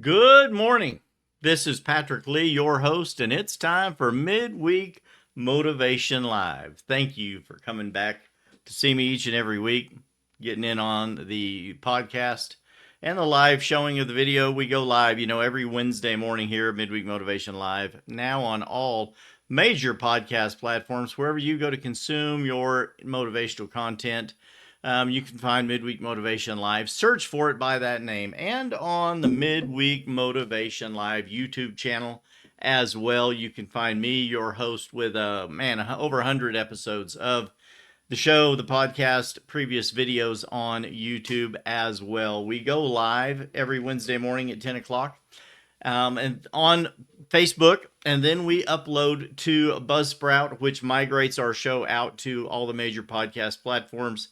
Good morning. This is Patrick Lee, your host, and it's time for Midweek Motivation Live. Thank you for coming back to see me each and every week, getting in on the podcast and the live showing of the video. We go live, every Wednesday morning here at Midweek Motivation Live, now on all major podcast platforms, wherever you go to consume your motivational content. You can find Midweek Motivation Live. Search for it by that name. And on the Midweek Motivation Live YouTube channel as well, you can find me, your host, with over 100 episodes of the show, the podcast, previous videos on YouTube as well. We go live every Wednesday morning at 10 o'clock and on Facebook, and then we upload to Buzzsprout, which migrates our show out to all the major podcast platforms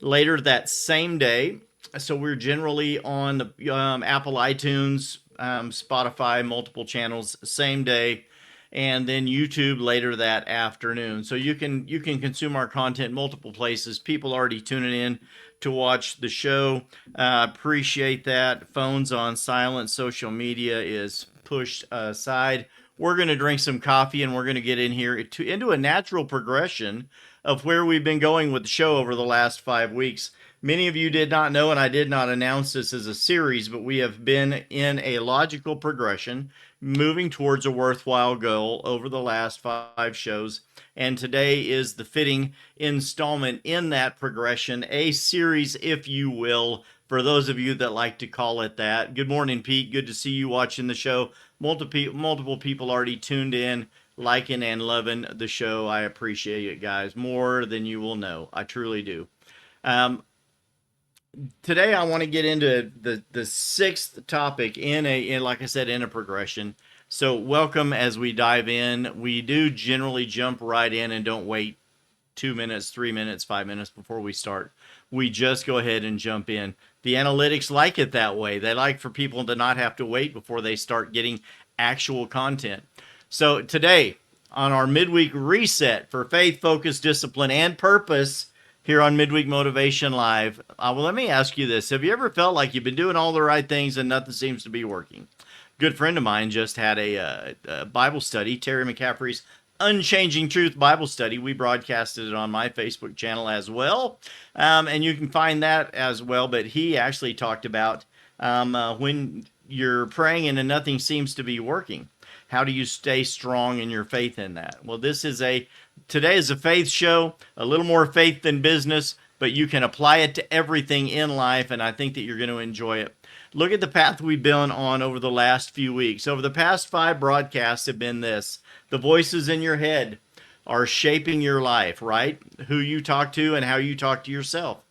later that same day. So we're generally on Apple iTunes, Spotify, multiple channels, same day, and then YouTube later that afternoon. So you can consume our content multiple places. People already tuning in to watch the show. Appreciate that. Phones on silent. Social media is pushed aside. We're going to drink some coffee and we're going to get in here into a natural progression of where we've been going with the show over the last 5 weeks. Many of you did not know, and I did not announce this as a series, but we have been in a logical progression, moving towards a worthwhile goal over the last 5 shows. And today is the fitting installment in that progression, a series, if you will, for those of you that like to call it that. Good morning, Pete. Good to see you watching the show. Multiple people already tuned in, liking and loving the show. I appreciate it, guys, more than you will know. I truly do. Today I want to get into the sixth topic in like I said, in a progression. So welcome as we dive in. We do generally jump right in and don't wait 2 minutes, 3 minutes, 5 minutes before we start. We just go ahead and jump in. The analytics like it that way. They like for people to not have to wait before they start getting actual content. So today, on our midweek reset for faith, focus, discipline, and purpose here on Midweek Motivation Live, well, let me ask you this. Have you ever felt like you've been doing all the right things and nothing seems to be working? A good friend of mine just had a Bible study, Terry McCaffrey's Unchanging Truth Bible Study. We broadcasted it on my Facebook channel as well, and you can find that as well. But he actually talked about when you're praying and nothing seems to be working. How do you stay strong in your faith in that? Well, today is a faith show, a little more faith than business, but you can apply it to everything in life, and I think that you're going to enjoy it. Look at the path we've been on over the last few weeks. Over the past 5 broadcasts have been this. The voices in your head are shaping your life, right? Who you talk to and how you talk to yourself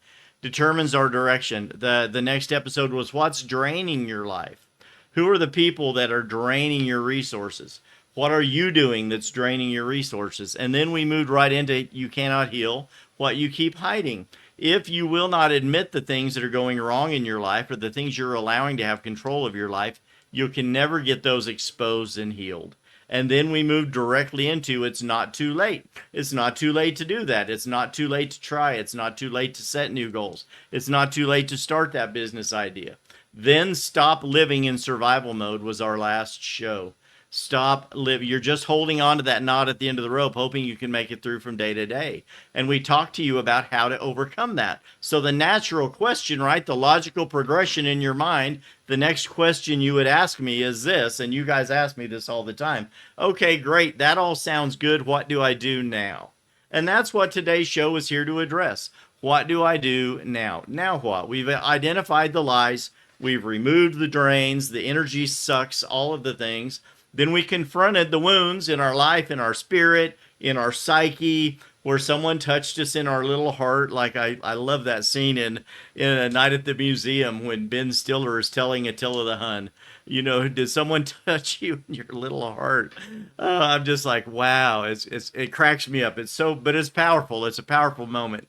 determines our direction. The next episode was what's draining your life. Who are the people that are draining your resources? What are you doing that's draining your resources? And then we moved right into you cannot heal what you keep hiding. If you will not admit the things that are going wrong in your life or the things you're allowing to have control of your life, you can never get those exposed and healed. And then we moved directly into it's not too late. It's not too late to do that. It's not too late to try. It's not too late to set new goals. It's not too late to start that business idea. Then stop living in survival mode was our last show. Stop live. You're just holding on to that knot at the end of the rope, hoping you can make it through from day to day. And we talked to you about how to overcome that. So the natural question, right? The logical progression in your mind, the next question you would ask me is this, and you guys ask me this all the time. Okay, great. That all sounds good. What do I do now? And that's what today's show is here to address. What do I do now? Now what? We've identified the lies. We've removed the drains. The energy sucks, all of the things. Then we confronted the wounds in our life, in our spirit, in our psyche, where someone touched us in our little heart. Like I love that scene in A Night at the Museum when Ben Stiller is telling Attila the Hun, did someone touch you in your little heart? I'm just like, wow, it cracks me up. But it's powerful. It's a powerful moment.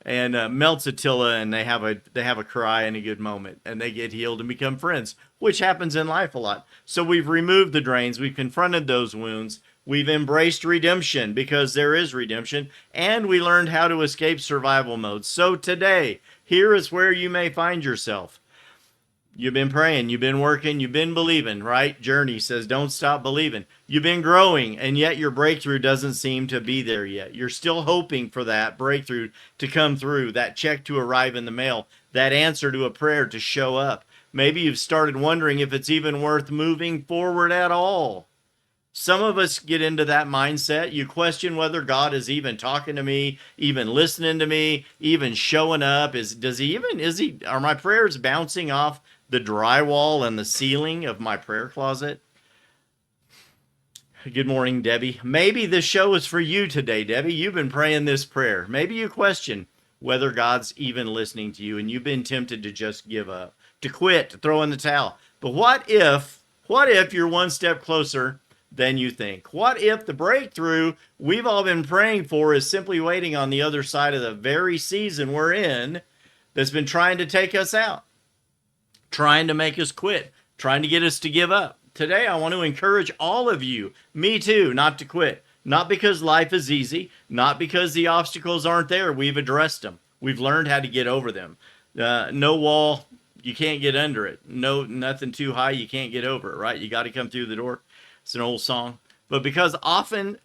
And melts Attila, and they have a cry and a good moment, and they get healed and become friends, which happens in life a lot. So we've removed the drains, we've confronted those wounds, we've embraced redemption because there is redemption, and we learned how to escape survival mode. So today, here is where you may find yourself. You've been praying, you've been working, you've been believing, right? Journey says, don't stop believing. You've been growing, and yet your breakthrough doesn't seem to be there yet. You're still hoping for that breakthrough to come through, that check to arrive in the mail, that answer to a prayer to show up. Maybe you've started wondering if it's even worth moving forward at all. Some of us get into that mindset. You question whether God is even talking to me, even listening to me, even showing up. Are my prayers bouncing off the drywall and the ceiling of my prayer closet? Good morning, Debbie. Maybe this show is for you today, Debbie. You've been praying this prayer. Maybe you question whether God's even listening to you and you've been tempted to just give up, to quit, to throw in the towel. But what if you're one step closer than you think? What if the breakthrough we've all been praying for is simply waiting on the other side of the very season we're in that's been trying to take us out, trying to make us quit, trying to get us to give up? Today, I want to encourage all of you, me too, not to quit. Not because life is easy, not because the obstacles aren't there. We've addressed them. We've learned how to get over them. No wall, you can't get under it. No, nothing too high, you can't get over it, right? You got to come through the door. It's an old song. But because often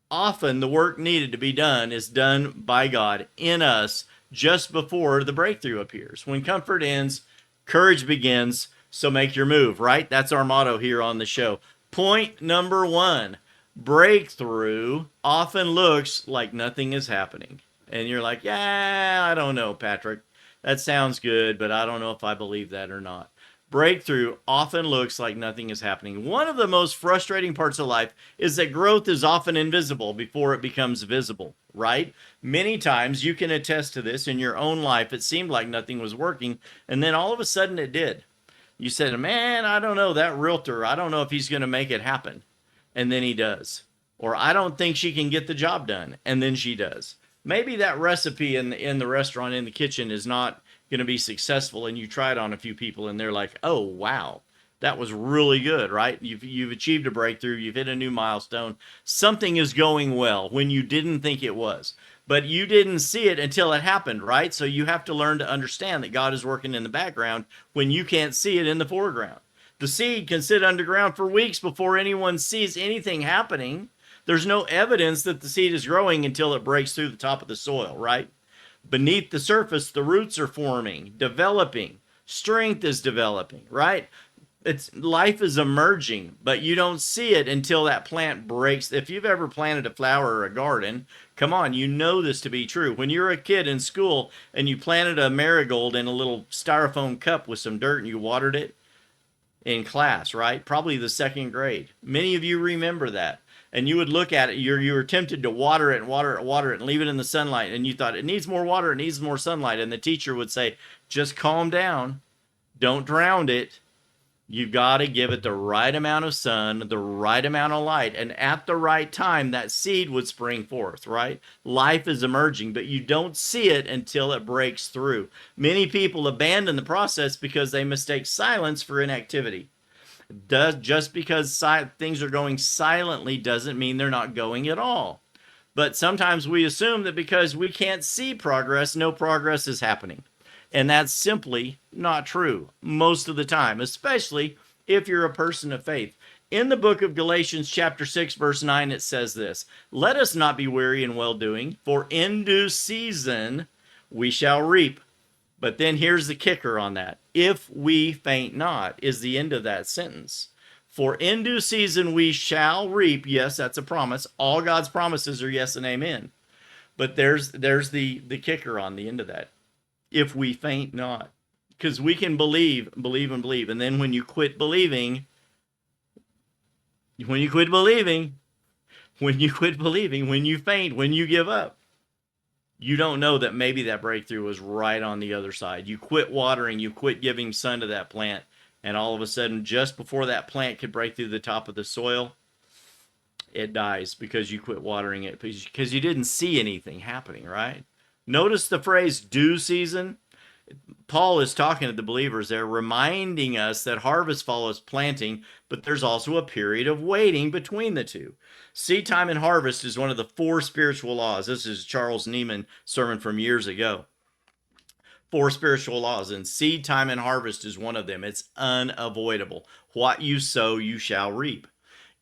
the work needed to be done is done by God in us just before the breakthrough appears. When comfort ends, courage begins. So make your move, right? That's our motto here on the show. Point number 1, breakthrough often looks like nothing is happening. And you're like, yeah, I don't know, Patrick. That sounds good, but I don't know if I believe that or not. Breakthrough often looks like nothing is happening. One of the most frustrating parts of life is that growth is often invisible before it becomes visible, right? Many times you can attest to this in your own life. It seemed like nothing was working, and then all of a sudden it did. You said, man, I don't know, that realtor, I don't know if he's going to make it happen. And then he does. Or I don't think she can get the job done. And then she does. Maybe that recipe in the restaurant, in the kitchen, is not going to be successful, and you try it on a few people and they're like, oh, wow, that was really good, right? You've achieved a breakthrough. You've hit a new milestone. Something is going well when you didn't think it was. But you didn't see it until it happened, right? So you have to learn to understand that God is working in the background when you can't see it in the foreground. The seed can sit underground for weeks before anyone sees anything happening. There's no evidence that the seed is growing until it breaks through the top of the soil, right? Beneath the surface, the roots are forming, developing. Strength is developing, right? Life is emerging, but you don't see it until that plant breaks. If you've ever planted a flower or a garden, come on, you know this to be true. When you're a kid in school and you planted a marigold in a little styrofoam cup with some dirt and you watered it in class, right? Probably the second grade. Many of you remember that. And you would look at it, you were tempted to water it and leave it in the sunlight. And you thought, it needs more water, it needs more sunlight. And the teacher would say, just calm down. Don't drown it. You've got to give it the right amount of sun, the right amount of light. And at the right time, that seed would spring forth, right? Life is emerging, but you don't see it until it breaks through. Many people abandon the process because they mistake silence for inactivity. Just because things are going silently doesn't mean they're not going at all. But sometimes we assume that because we can't see progress, no progress is happening. And that's simply not true most of the time, especially if you're a person of faith. In the book of Galatians chapter 6, verse 9, it says this, let us not be weary in well-doing, for in due season we shall reap. But then here's the kicker on that. If we faint not is the end of that sentence. For in due season we shall reap. Yes, that's a promise. All God's promises are yes and amen. But there's the kicker on the end of that. If we faint not. Because we can believe. And then when you quit believing, when you faint, when you give up, you don't know that maybe that breakthrough was right on the other side. You quit watering, you quit giving sun to that plant, and all of a sudden, just before that plant could break through the top of the soil, it dies because you quit watering it, because you didn't see anything happening, right? Notice the phrase due season. Paul is talking to the believers there, reminding us that harvest follows planting, but there's also a period of waiting between the two. Seed time and harvest is one of the 4 spiritual laws. This is Charles Nieman sermon from years ago. Four spiritual laws, and seed time and harvest is one of them. It's unavoidable. What you sow, you shall reap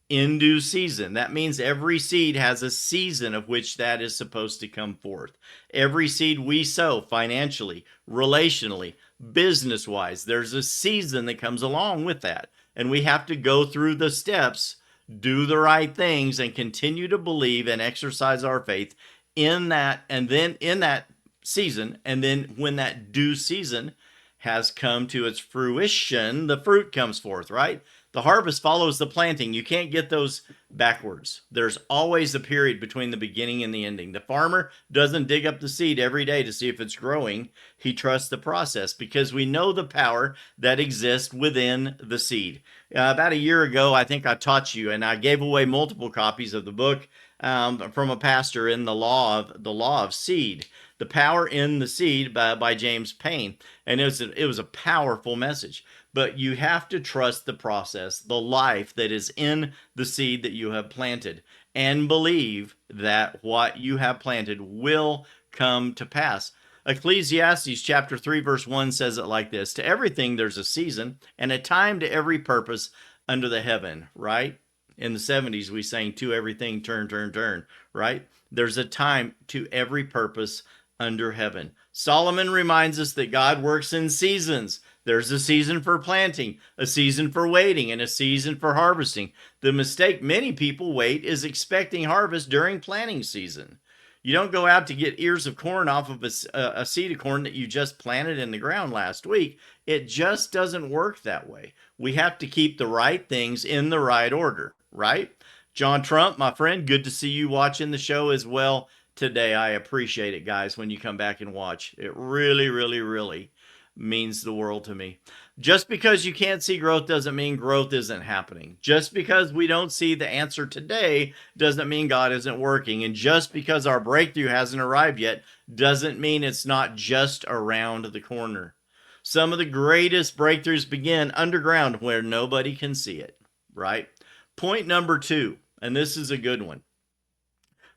in due season. That means every seed has a season of which that is supposed to come forth. Every seed we sow financially, relationally, business wise, there's a season that comes along with that. And we have to go through the steps, do the right things, and continue to believe and exercise our faith in that. And then in that season, and then when that due season has come to its fruition, the fruit comes forth, right? The harvest follows the planting. You can't get those backwards. There's always a period between the beginning and the ending. The farmer doesn't dig up the seed every day to see if it's growing. He trusts the process because we know the power that exists within the seed. About a year ago, I think I taught you, and I gave away multiple copies of the book from a pastor in the law of seed. The Power in the Seed by James Payne. And it was a powerful message. But you have to trust the process, the life that is in the seed that you have planted, and believe that what you have planted will come to pass. Ecclesiastes chapter 3 verse 1 says it like this: to everything there's a season and a time to every purpose under the heaven, right? In the 70s we sang to everything turn, turn, turn, right? There's a time to every purpose under heaven. Solomon reminds us that God works in seasons. There's a season for planting, a season for waiting, and a season for harvesting. The mistake many people wait is expecting harvest during planting season. You don't go out to get ears of corn off of a seed of corn that you just planted in the ground last week. It just doesn't work that way. We have to keep the right things in the right order, right? John Trump, my friend, good to see you watching the show as well today. I appreciate it, guys, when you come back and watch. It really, really, really means the world to me. Just because you can't see growth doesn't mean growth isn't happening. Just because we don't see the answer today doesn't mean God isn't working. And just because our breakthrough hasn't arrived yet doesn't mean it's not just around the corner. Some of the greatest breakthroughs begin underground where nobody can see it, right? Point number 2, and this is a good one.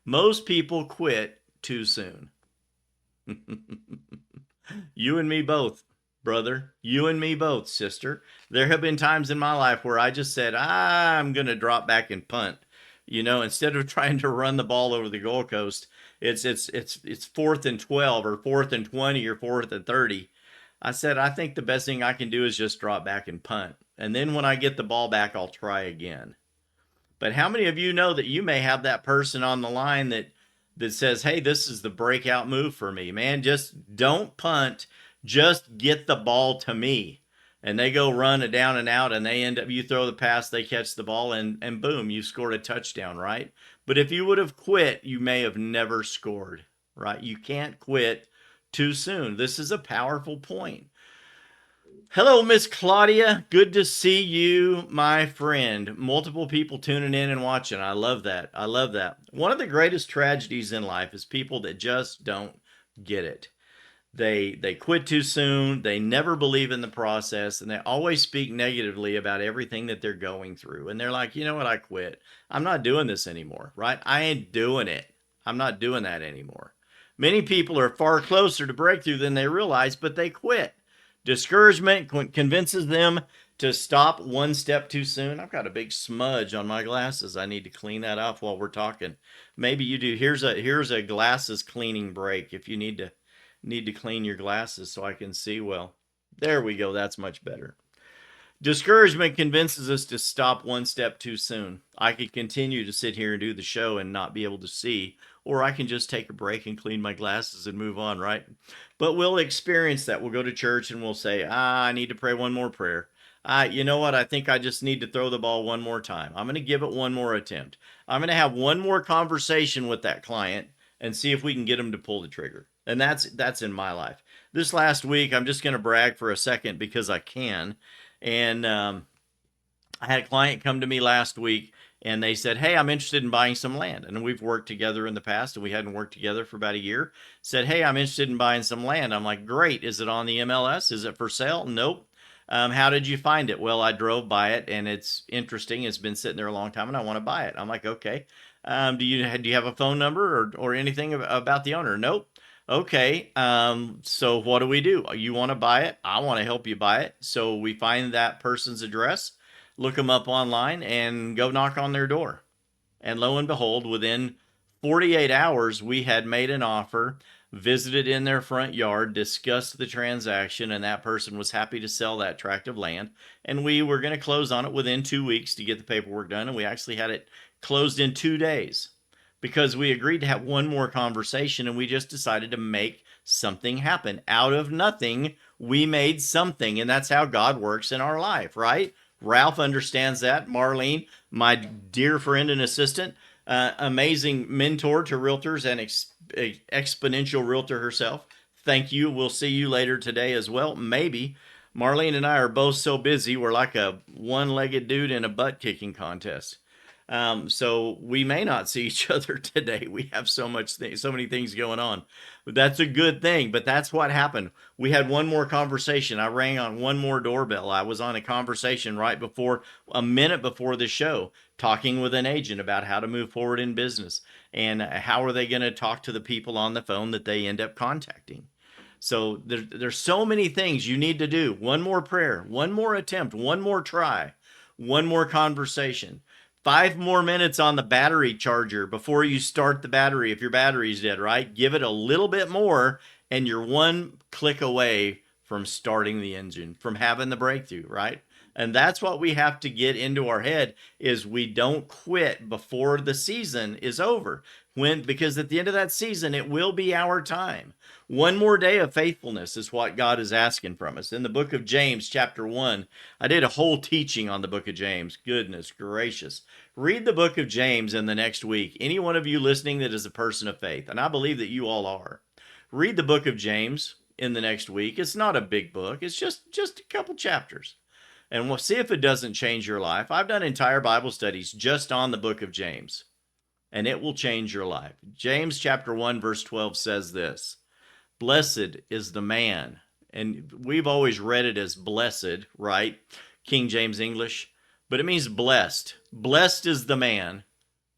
Most people quit too soon. You and me both, brother. You and me both, sister. There have been times in my life where I just said, I'm going to drop back and punt. You know, instead of trying to run the ball over the Gold Coast, it's 4th and 12 or 4th and 20 or 4th and 30. I said, I think the best thing I can do is just drop back and punt. And then when I get the ball back, I'll try again. But how many of you know that you may have that person on the line that says, hey, this is the breakout move for me, man. Just don't punt. Just get the ball to me. And they go run a down and out, and they end up, you throw the pass, they catch the ball, and boom, you scored a touchdown, right? But if you would have quit, you may have never scored, right? You can't quit too soon. This is a powerful point. Hello, Miss Claudia. Good to see you, my friend. Multiple people tuning in and watching. I love that. I love that. One of the greatest tragedies in life is people that just don't get it. They quit too soon. They never believe in the process, and they always speak negatively about everything that they're going through. And they're like, you know what? I quit. I'm not doing this anymore, right? I ain't doing it. I'm not doing that anymore. Many people are far closer to breakthrough than they realize, but they quit. Discouragement convinces them to stop one step too soon. I've got a big smudge on my glasses. I need to clean that off while we're talking. Maybe you do. Here's a glasses cleaning break if you need to clean your glasses so I can see well. There we go. That's much better. Discouragement convinces us to stop one step too soon. I could continue to sit here and do the show and not be able to see, or I can just take a break and clean my glasses and move on, right? But we'll experience that. We'll go to church and we'll say, I need to pray one more prayer. You know what? I think I just need to throw the ball one more time. I'm going to give it one more attempt. I'm going to have one more conversation with that client and see if we can get them to pull the trigger. And that's in my life. This last week, I'm just going to brag for a second because I can. And I had a client come to me last week and they said, hey, I'm interested in buying some land. And we've worked together in the past and we hadn't worked together for about a year. Said, hey, I'm interested in buying some land. I'm like, great. Is it on the MLS? Is it for sale? Nope. How did you find it? Well, I drove by it and it's interesting. It's been sitting there a long time and I want to buy it. I'm like, okay. Do you have a phone number or anything about the owner? Nope. Okay, so what do we do? You want to buy it? I want to help you buy it. So we find that person's address, look them up online, and go knock on their door. And lo and behold, within 48 hours, we had made an offer, visited in their front yard, discussed the transaction, and that person was happy to sell that tract of land. And we were going to close on it within 2 weeks to get the paperwork done. And we actually had it closed in 2 days because we agreed to have one more conversation and we just decided to make something happen. Out of nothing, we made something. And that's how God works in our life, right? Ralph understands that. Marlene, my dear friend and assistant, amazing mentor to realtors and exponential realtor herself. Thank you. We'll see you later today as well. Maybe. Marlene and I are both so busy, we're like a one legged dude in a butt kicking contest. So we may not see each other today. We have so many things going on. But that's a good thing. But that's what happened. We had one more conversation. I rang on one more doorbell. I was on a conversation right before, a minute before the show, talking with an agent about how to move forward in business and how are they going to talk to the people on the phone that they end up contacting. So there's so many things you need to do. One more prayer, one more attempt, one more try, one more conversation. 5 more minutes on the battery charger before you start the battery if your battery's dead, right? Give it a little bit more and you're one click away from starting the engine, from having the breakthrough, right? And that's what we have to get into our head is we don't quit before the season is over. Because at the end of that season it will be our time. One more day of faithfulness is what God is asking from us. In the book of James, chapter 1, I did a whole teaching on the book of James. Goodness gracious. Read the book of James in the next week. Any one of you listening that is a person of faith, and I believe that you all are, read the book of James in the next week. It's not a big book. It's just a couple chapters. And we'll see if it doesn't change your life. I've done entire Bible studies just on the book of James, and it will change your life. James chapter 1, verse 12 says this: Blessed is the man. And we've always read it as blessed, right? King James English. But it means blessed. Blessed is the man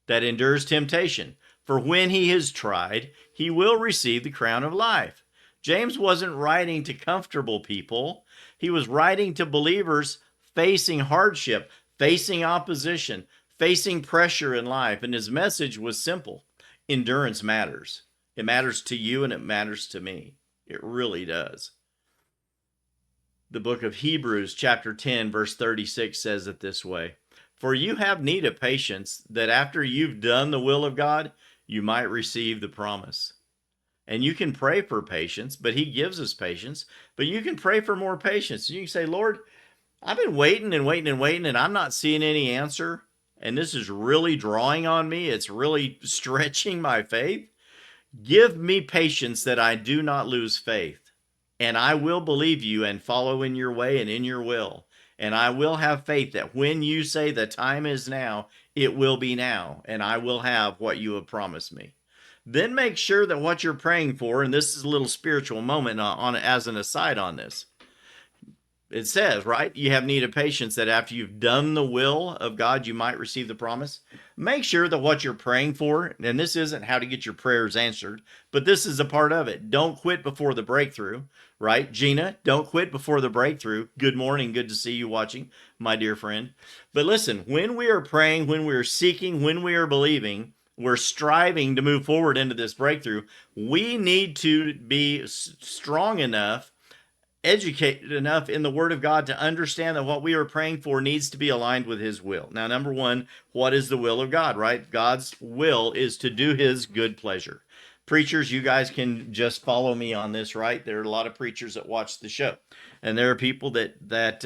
that endures temptation. For when he is tried, he will receive the crown of life. James wasn't writing to comfortable people. He was writing to believers facing hardship, facing opposition, facing pressure in life. And his message was simple: endurance matters. It matters to you and it matters to me. It really does. The book of Hebrews, chapter 10, verse 36 says it this way: For you have need of patience, that after you've done the will of God, you might receive the promise. And you can pray for patience, but he gives us patience. But you can pray for more patience. You can say, Lord, I've been waiting and waiting and waiting, and I'm not seeing any answer. And this is really drawing on me. It's really stretching my faith. Give me patience that I do not lose faith, and I will believe you and follow in your way and in your will. And I will have faith that when you say the time is now, it will be now, and I will have what you have promised me. Then make sure that what you're praying for, and this is a little spiritual moment on as an aside on this, it says, right, you have need of patience that after you've done the will of God, you might receive the promise. Make sure that what you're praying for, and this isn't how to get your prayers answered, but this is a part of it. Don't quit before the breakthrough, right? Gina, don't quit before the breakthrough. Good morning. Good to see you watching, my dear friend. But listen, when we are praying, when we are seeking, when we are believing, we're striving to move forward into this breakthrough. We need to be strong enough, educated enough in the Word of God to understand that what we are praying for needs to be aligned with His will. Now, number one, what is the will of God, right? God's will is to do His good pleasure. Preachers, you guys can just follow me on this, right? There are a lot of preachers that watch the show, and there are people that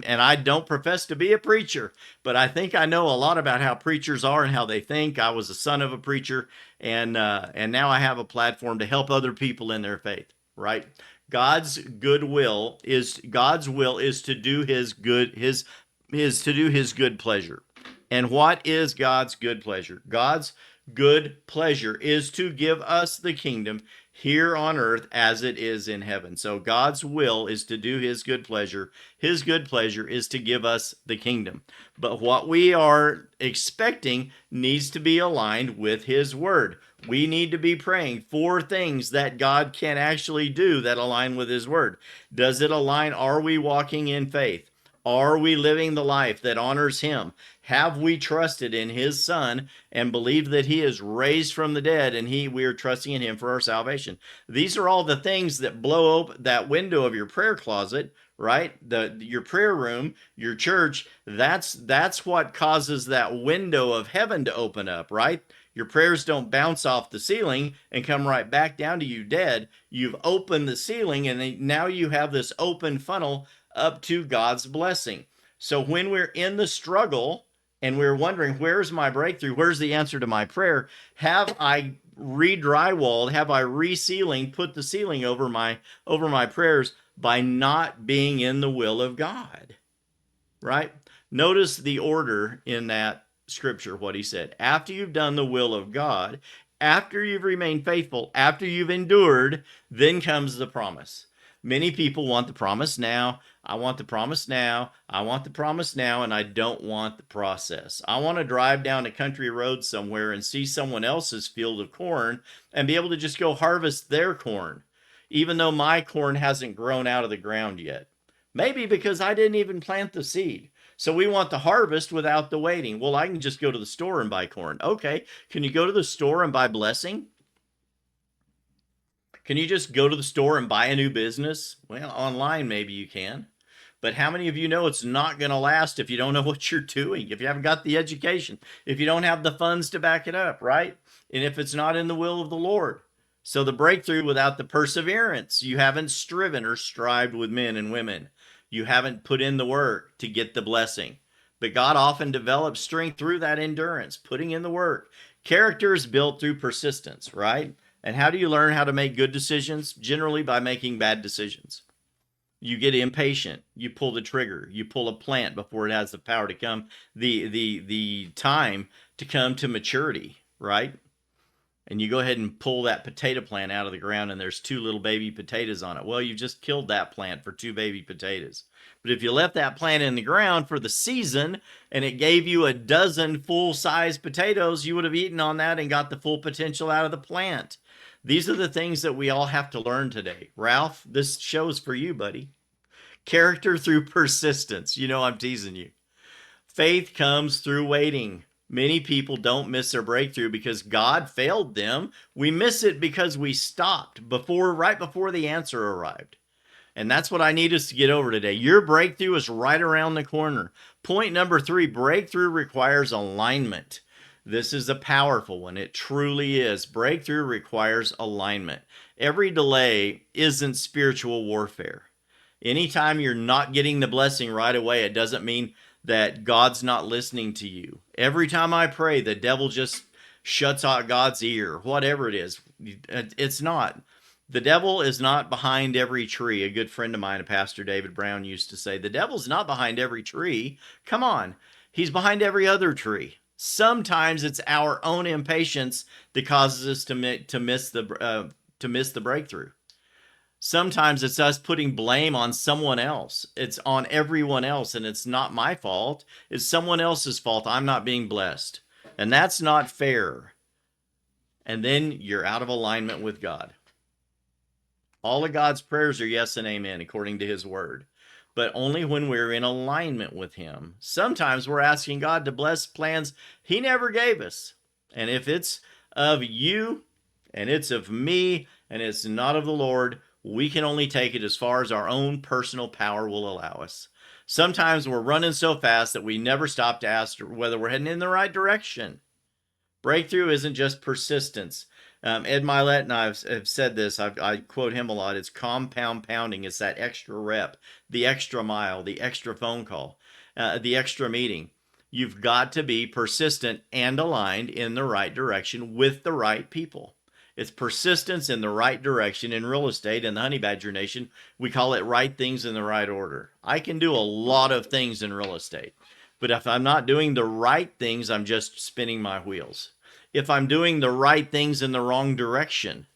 I don't profess to be a preacher, but I think I know a lot about how preachers are and how they think. I was a son of a preacher, and now I have a platform to help other people in their faith, right? God's will is to do his good pleasure. And what is God's good pleasure? God's good pleasure is to give us the kingdom here on earth as it is in heaven. So God's will is to do his good pleasure. His good pleasure is to give us the kingdom. But what we are expecting needs to be aligned with his word. We need to be praying for things that God can actually do that align with his word. Does it align? Are we walking in faith? Are we living the life that honors him? Have we trusted in his son and believed that he is raised from the dead and we are trusting in him for our salvation? These are all the things that blow open that window of your prayer closet, right? Your prayer room, your church, that's what causes that window of heaven to open up, right? Your prayers don't bounce off the ceiling and come right back down to you dead. You've opened the ceiling and now you have this open funnel up to God's blessing. So when we're in the struggle and we're wondering, where's my breakthrough? Where's the answer to my prayer? Have I re-drywalled? Have I re-ceiling, put the ceiling over my prayers by not being in the will of God? Right? Notice the order in that scripture, what he said. After you've done the will of God, after you've remained faithful, after you've endured, then comes the promise. Many people want the promise now. I want the promise now. I want the promise now, and I don't want the process. I want to drive down a country road somewhere and see someone else's field of corn and be able to just go harvest their corn, even though my corn hasn't grown out of the ground yet. Maybe because I didn't even plant the seed. So we want the harvest without the waiting. Well, I can just go to the store and buy corn. Okay, can you go to the store and buy blessing? Can you just go to the store and buy a new business? Well, online maybe you can. But how many of you know it's not going to last if you don't know what you're doing, if you haven't got the education, if you don't have the funds to back it up, right? And if it's not in the will of the Lord. So the breakthrough without the perseverance, you haven't striven or strived with men and women. You haven't put in the work to get the blessing. But God often develops strength through that endurance, putting in the work. Character is built through persistence, right? And how do you learn how to make good decisions? Generally by making bad decisions. You get impatient. You pull the trigger. You pull a plant before it has the power to come, the time to come to maturity, right? And you go ahead and pull that potato plant out of the ground and there's 2 little baby potatoes on it. Well, you just killed that plant for 2 baby potatoes. But if you left that plant in the ground for the season and it gave you a dozen full-size potatoes, you would have eaten on that and got the full potential out of the plant. These are the things that we all have to learn today. Ralph, this show's for you, buddy. Character through persistence. You know I'm teasing you. Faith comes through waiting. Many people don't miss their breakthrough because God failed them. We miss it because we stopped right before the answer arrived. And that's what I need us to get over today. Your breakthrough is right around the corner. Point number 3, breakthrough requires alignment. This is a powerful one. It truly is. Breakthrough requires alignment. Every delay isn't spiritual warfare. Anytime you're not getting the blessing right away, it doesn't mean that God's not listening to you. Every time I pray, the devil just shuts out God's ear, whatever it is. It's not. The devil is not behind every tree. A good friend of mine, Pastor David Brown, used to say, the devil's not behind every tree. Come on. He's behind every other tree. Sometimes it's our own impatience that causes us to miss the breakthrough. Sometimes it's us putting blame on someone else. It's on everyone else, and it's not my fault. It's someone else's fault. I'm not being blessed. And that's not fair. And then you're out of alignment with God. All of God's prayers are yes and amen, according to his word. But only when we're in alignment with him. Sometimes we're asking God to bless plans he never gave us. And if it's of you, and it's of me, and it's not of the Lord, we can only take it as far as our own personal power will allow us. Sometimes we're running so fast that we never stop to ask whether we're heading in the right direction. Breakthrough isn't just persistence. Ed Milet and I have said this. I quote him a lot. It's compound pounding. It's that extra rep, the extra mile, the extra phone call, the extra meeting. You've got to be persistent and aligned in the right direction with the right people. It's persistence in the right direction. In real estate, in the Honey Badger Nation, we call it right things in the right order. I can do a lot of things in real estate, but if I'm not doing the right things, I'm just spinning my wheels. If I'm doing the right things in the wrong direction,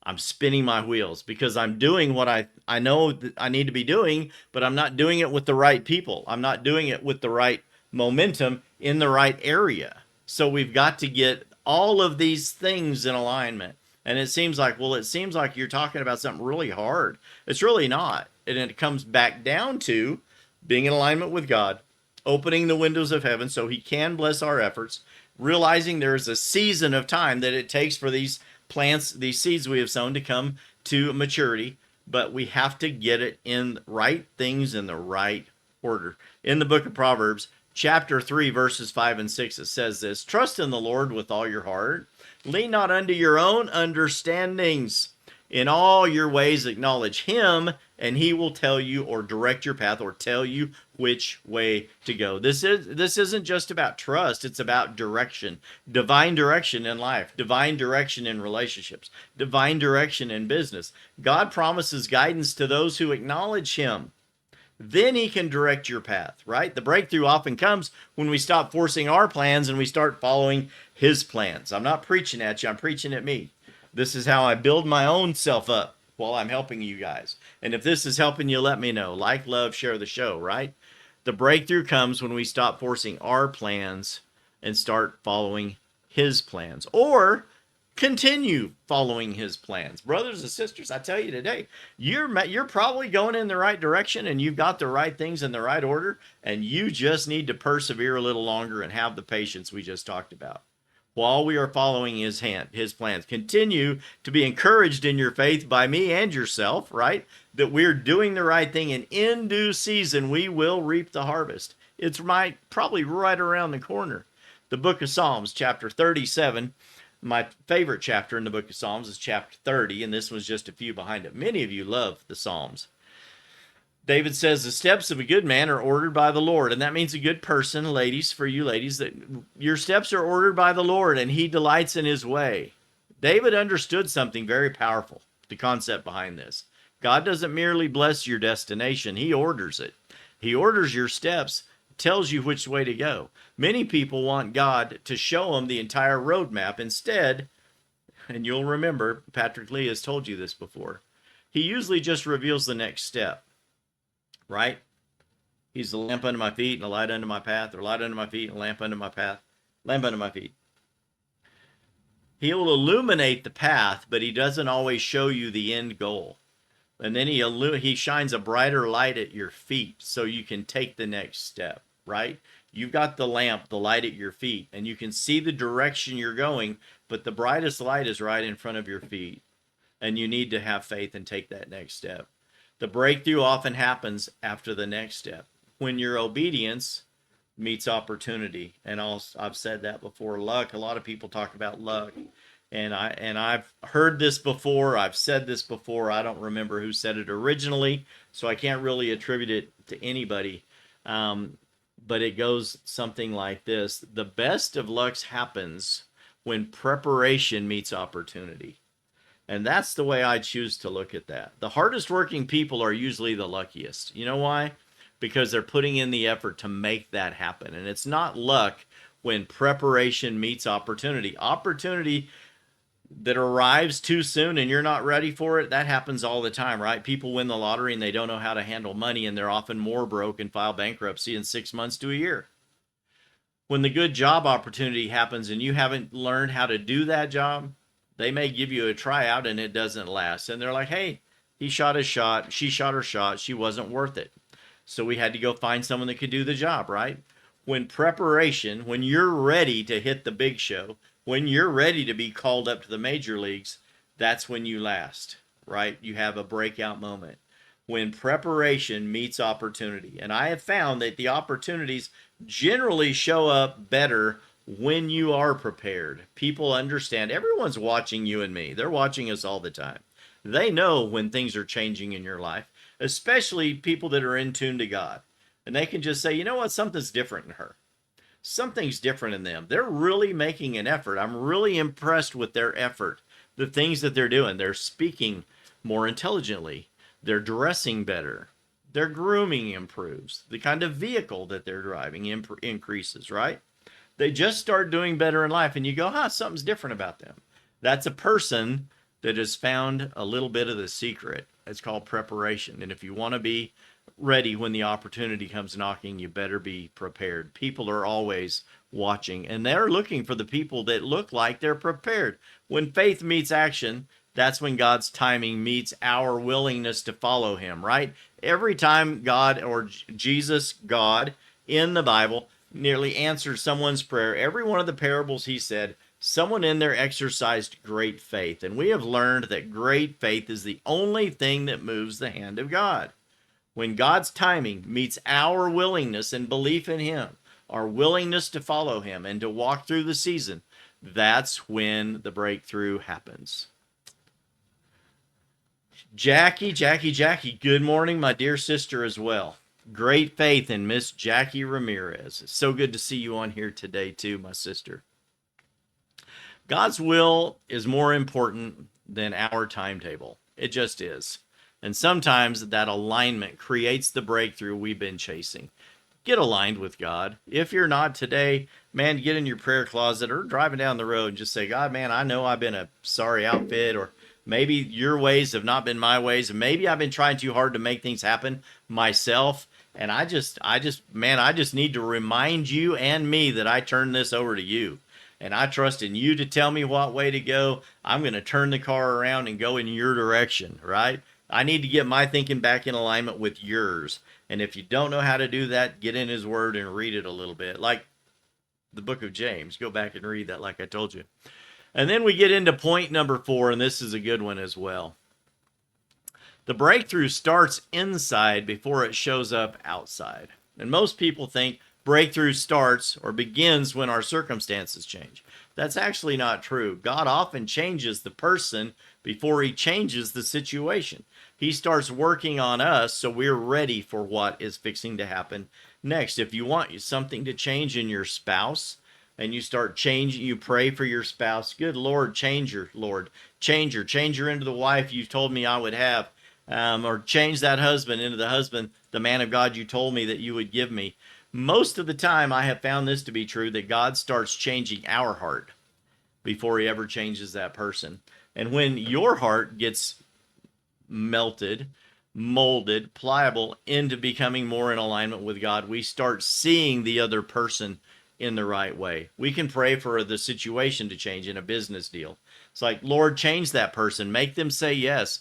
I'm spinning my wheels because I'm doing what I know that I need to be doing, but I'm not doing it with the right people. I'm not doing it with the right momentum in the right area. So we've got to get all of these things in alignment. And it seems like, well, it seems like you're talking about something really hard. It's really not. And it comes back down to being in alignment with God, opening the windows of heaven so he can bless our efforts, realizing there is a season of time that it takes for these plants, these seeds we have sown to come to maturity, but we have to get it in right things in the right order. In the book of Proverbs, chapter 3, verses 5 and 6, it says this: trust in the Lord with all your heart. Lean not unto your own understandings. In all your ways acknowledge him, and he will tell you or direct your path or tell you which way to go. This isn't just about trust, it's about direction. Divine direction in life, divine direction in relationships, divine direction in business. God promises guidance to those who acknowledge him. Then he can direct your path, right? The breakthrough often comes when we stop forcing our plans and we start following his plans. I'm not preaching at you, I'm preaching at me. This is how I build my own self up while I'm helping you guys. And if this is helping you, let me know. Like, love, share the show, right? The breakthrough comes when we stop forcing our plans and start following his plans, or continue following his plans. Brothers and sisters, I tell you today, you're probably going in the right direction and you've got the right things in the right order, and you just need to persevere a little longer and have the patience we just talked about while we are following his plans. Continue to be encouraged in your faith by me and yourself, right? That we're doing the right thing, and in due season we will reap the harvest. It's probably right around the corner. The book of Psalms, chapter 37, my favorite chapter in the book of Psalms is chapter 30, and this was just a few behind it. Many of you love the Psalms. David says the steps of a good man are ordered by the Lord. And that means a good person, ladies, for you ladies, that your steps are ordered by the Lord and he delights in his way. David understood something very powerful, the concept behind this. God doesn't merely bless your destination, he orders it. He orders your steps, tells you which way to go. Many people want God to show them the entire roadmap. Instead, and you'll remember, Patrick Lee has told you this before, he usually just reveals the next step. Right? He's the lamp under my feet and a light under my path, or light under my feet and a lamp under my path, lamp under my feet. He'll illuminate the path, but he doesn't always show you the end goal. And then he shines a brighter light at your feet so you can take the next step, right? You've got the lamp, the light at your feet, and you can see the direction you're going, but the brightest light is right in front of your feet. And you need to have faith and take that next step. The breakthrough often happens after the next step, when your obedience meets opportunity. And I've said that before. Luck. A lot of people talk about luck, and I've heard this before. I've said this before. I don't remember who said it originally, so I can't really attribute it to anybody. But it goes something like this: the best of lucks happens when preparation meets opportunity. And that's the way I choose to look at that. The hardest working people are usually the luckiest. You know why? Because they're putting in the effort to make that happen. And it's not luck when preparation meets opportunity. Opportunity that arrives too soon and you're not ready for it, that happens all the time, right? People win the lottery and they don't know how to handle money, and they're often more broke and file bankruptcy in 6 months to a year. When the good job opportunity happens and you haven't learned how to do that job, they may give you a tryout and it doesn't last. And they're like, hey, he shot his shot, she shot her shot, she wasn't worth it. So we had to go find someone that could do the job, right? When preparation, when you're ready to hit the big show, when you're ready to be called up to the major leagues, that's when you last, right? You have a breakout moment. When preparation meets opportunity. And I have found that the opportunities generally show up better when you are prepared. People understand. Everyone's watching you and me. They're watching us all the time. They know when things are changing in your life, especially people that are in tune to God. And they can just say, you know what? Something's different in her. Something's different in them. They're really making an effort. I'm really impressed with their effort. The things that they're doing. They're speaking more intelligently. They're dressing better. Their grooming improves. The kind of vehicle that they're driving increases, right? They just start doing better in life, and you go, something's different about them. That's a person that has found a little bit of the secret. It's called preparation. And if you want to be ready when the opportunity comes knocking, you better be prepared. People are always watching, and they're looking for the people that look like they're prepared. When faith meets action, that's when God's timing meets our willingness to follow him, right? Every time God or Jesus, God in the Bible, nearly answered someone's prayer, every one of the parables he said, someone in there exercised great faith. And we have learned that great faith is the only thing that moves the hand of God. When God's timing meets our willingness and belief in him, our willingness to follow him and to walk through the season, that's when the breakthrough happens. Jackie, good morning, my dear sister as well. Great faith in Miss Jackie Ramirez. It's so good to see you on here today too, my sister. God's will is more important than our timetable. It just is. And sometimes that alignment creates the breakthrough we've been chasing. Get aligned with God. If you're not today, man, get in your prayer closet or driving down the road and just say, God, man, I know I've been a sorry outfit, or maybe your ways have not been my ways, and maybe I've been trying too hard to make things happen myself. And I just need to remind you and me that I turn this over to you. And I trust in you to tell me what way to go. I'm going to turn the car around and go in your direction, right? I need to get my thinking back in alignment with yours. And if you don't know how to do that, get in his word and read it a little bit. Like the book of James. Go back and read that like I told you. And then we get into point number 4, and this is a good one as well. The breakthrough starts inside before it shows up outside. And most people think breakthrough starts or begins when our circumstances change. That's actually not true. God often changes the person before he changes the situation. He starts working on us so we're ready for what is fixing to happen next. If you want something to change in your spouse and you start changing, you pray for your spouse, good Lord, change her, Lord. Change her into the wife you told me I would have. Or change that husband into the husband, the man of God you told me that you would give me. Most of the time, I have found this to be true, that God starts changing our heart before he ever changes that person. And when your heart gets melted, molded, pliable into becoming more in alignment with God, we start seeing the other person in the right way. We can pray for the situation to change in a business deal. It's like, Lord, change that person. Make them say yes.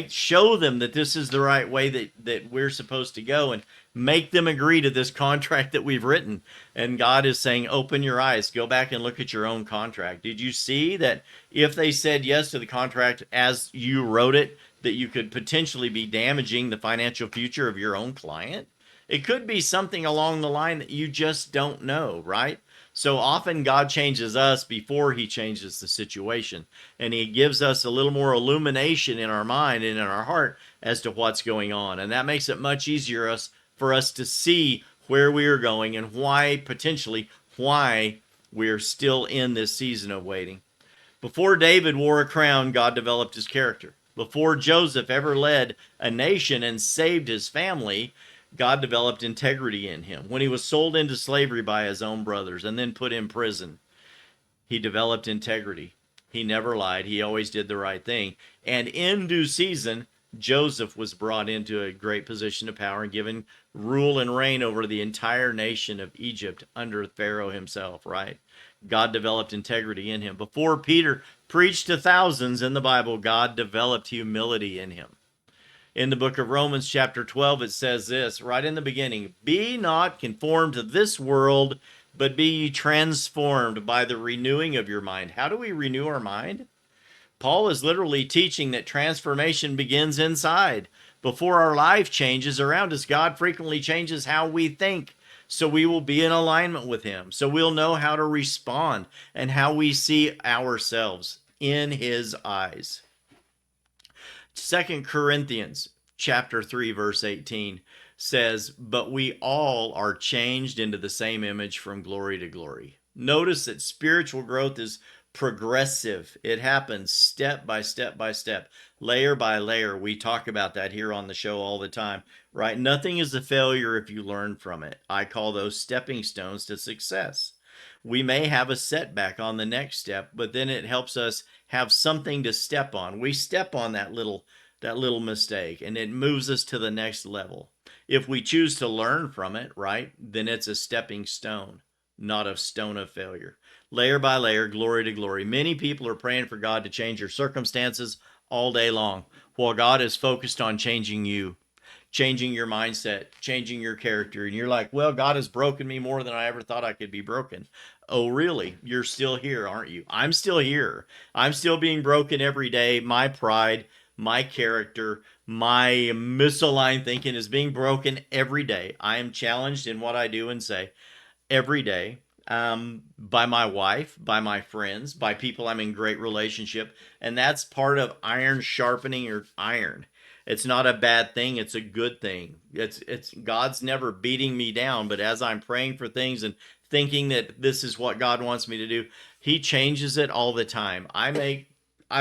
Show them that this is the right way that we're supposed to go, and make them agree to this contract that we've written. And God is saying, open your eyes. Go back and look at your own contract. Did you see that if they said yes to the contract as you wrote it, that you could potentially be damaging the financial future of your own client? It could be something along the line that you just don't know, right? So often God changes us before he changes the situation. And he gives us a little more illumination in our mind and in our heart as to what's going on. And that makes it much easier for us to see where we are going and why we're still in this season of waiting. Before David wore a crown, God developed his character. Before Joseph ever led a nation and saved his family, God developed integrity in him. When he was sold into slavery by his own brothers and then put in prison, he developed integrity. He never lied. He always did the right thing. And in due season, Joseph was brought into a great position of power and given rule and reign over the entire nation of Egypt under Pharaoh himself, right? God developed integrity in him. Before Peter preached to thousands in the Bible, God developed humility in him. In the book of Romans chapter 12, it says this right in the beginning, be not conformed to this world, but be ye transformed by the renewing of your mind. How do we renew our mind? Paul is literally teaching that transformation begins inside. Before our life changes around us, God frequently changes how we think, so we will be in alignment with him. So we'll know how to respond and how we see ourselves in his eyes. 2 Corinthians chapter 3, verse 18 says, but we all are changed into the same image from glory to glory. Notice that spiritual growth is progressive. It happens step by step by step, layer by layer. We talk about that here on the show all the time, right? Nothing is a failure if you learn from it. I call those stepping stones to success. We may have a setback on the next step, but then it helps us have something to step on. We step on that little mistake, and it moves us to the next level. If we choose to learn from it, right, then it's a stepping stone. not a stone of failure. Layer by layer, glory to glory. Many people are praying for God to change your circumstances all day long, while God is focused on changing you, changing your mindset, changing your character. And you're like, well, God has broken me more than I ever thought I could be broken. Oh, really? You're still here, aren't you? I'm still here. I'm still being broken every day. My pride, my character, my misaligned thinking is being broken every day. I am challenged in what I do and say every day, by my wife, by my friends, by people I'm in great relationship. And that's part of iron sharpening your iron. It's not a bad thing, it's a good thing. It's God's never beating me down, but as I'm praying for things and thinking that this is what God wants me to do, he changes it all the time. I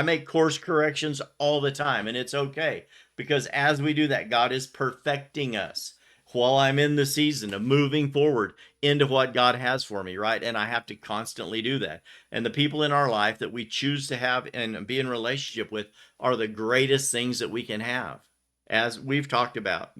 make course corrections all the time, and it's okay, because as we do that, God is perfecting us while I'm in the season of moving forward into what God has for me, right? And I have to constantly do that. And the people in our life that we choose to have and be in relationship with are the greatest things that we can have. As we've talked about,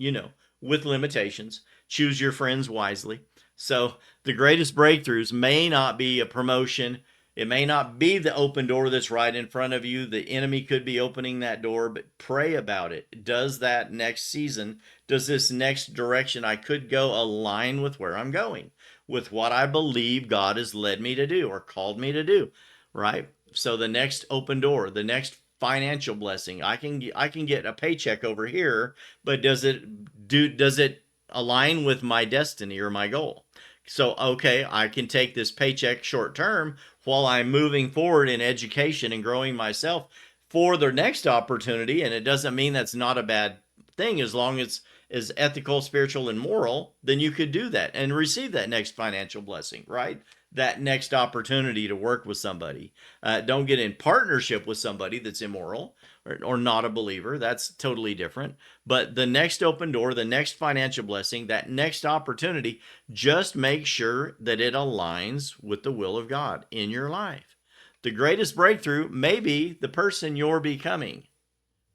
with limitations, choose your friends wisely. So the greatest breakthroughs may not be a promotion. It may not be the open door that's right in front of you. The enemy could be opening that door, but pray about it. Does that next season, does this next direction I could go align with where I'm going, with what I believe God has led me to do or called me to do, right? So the next open door, the next financial blessing, I can get a paycheck over here, but does it align with my destiny or my goal? So, okay, I can take this paycheck short term while I'm moving forward in education and growing myself for the next opportunity. And it doesn't mean that's not a bad thing as long as is ethical, spiritual, and moral. Then you could do that and receive that next financial blessing, right? That next opportunity to work with somebody. Don't get in partnership with somebody that's immoral or not a believer. That's totally different. But the next open door, the next financial blessing, that next opportunity, just make sure that it aligns with the will of God in your life. The greatest breakthrough may be the person you're becoming,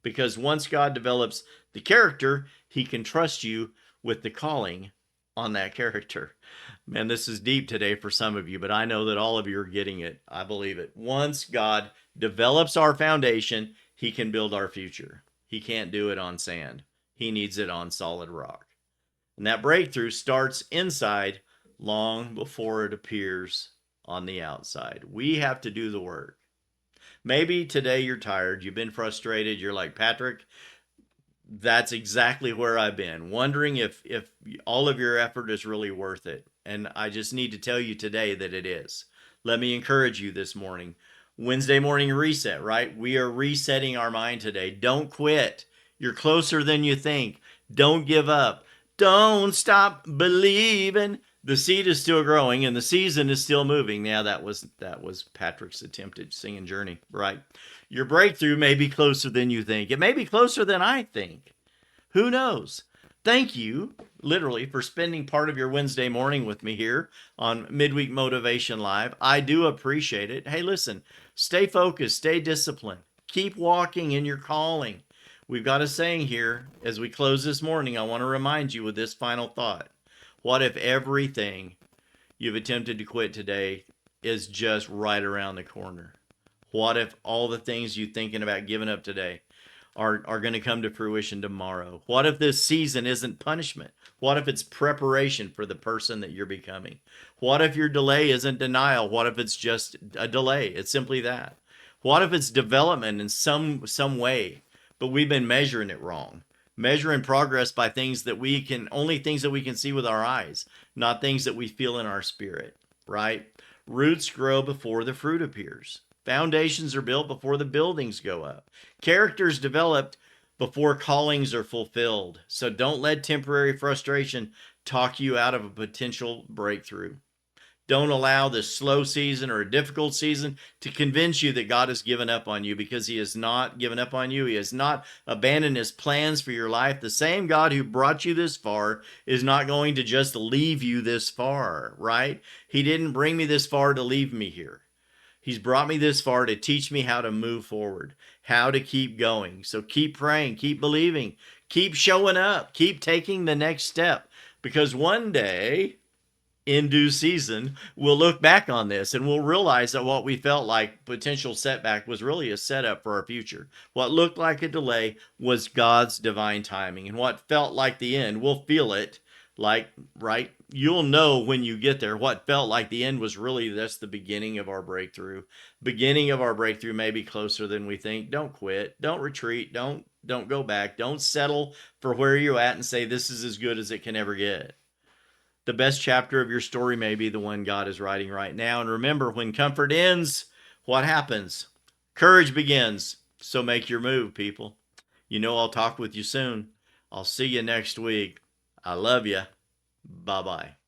because once God develops the character, he can trust you with the calling on that character. Man, this is deep today for some of you, but I know that all of you are getting it. I believe it. Once God develops our foundation, he can build our future. He can't do it on sand. He needs it on solid rock. And that breakthrough starts inside long before it appears on the outside. We have to do the work. Maybe today you're tired, you've been frustrated, you're like, Patrick, that's exactly where I've been, wondering if all of your effort is really worth it. And I just need to tell you today that it is. Let me encourage you this morning. Wednesday morning reset, right? We are resetting our mind today. Don't quit. You're closer than you think. Don't give up. Don't stop believing. The seed is still growing and the season is still moving. Now that was Patrick's attempt at singing Journey, right? Your breakthrough may be closer than you think. It may be closer than I think. Who knows? Thank you, literally, for spending part of your Wednesday morning with me here on Midweek Motivation Live. I do appreciate it. Hey, listen, stay focused, stay disciplined, keep walking in your calling. We've got a saying here as we close this morning. I want to remind you with this final thought. What if everything you've attempted to quit today is just right around the corner? What if all the things you're thinking about giving up today are going to come to fruition tomorrow? What if this season isn't punishment? What if it's preparation for the person that you're becoming? What if your delay isn't denial? What if it's just a delay? It's simply that. What if it's development in some way, but we've been measuring it wrong? Measuring progress by things that only things that we can see with our eyes, not things that we feel in our spirit, right? Roots grow before the fruit appears. Foundations are built before the buildings go up. Characters developed before callings are fulfilled. So don't let temporary frustration talk you out of a potential breakthrough. Don't allow this slow season or a difficult season to convince you that God has given up on you, because he has not given up on you. He has not abandoned his plans for your life. The same God who brought you this far is not going to just leave you this far, right? He didn't bring me this far to leave me here. He's brought me this far to teach me how to move forward, how to keep going. So keep praying, keep believing, keep showing up, keep taking the next step, because one day in due season, we'll look back on this and we'll realize that what we felt like potential setback was really a setup for our future. What looked like a delay was God's divine timing, and what felt like the end, we'll feel it like, right? You'll know when you get there. What felt like the end was really that's the beginning of our breakthrough. Beginning of our breakthrough may be closer than we think. Don't quit. Don't retreat. Don't go back. Don't settle for where you're at and say this is as good as it can ever get. The best chapter of your story may be the one God is writing right now. And remember, when comfort ends, what happens? Courage begins. So make your move, people. You know, I'll talk with you soon. I'll see you next week. I love you. Bye bye.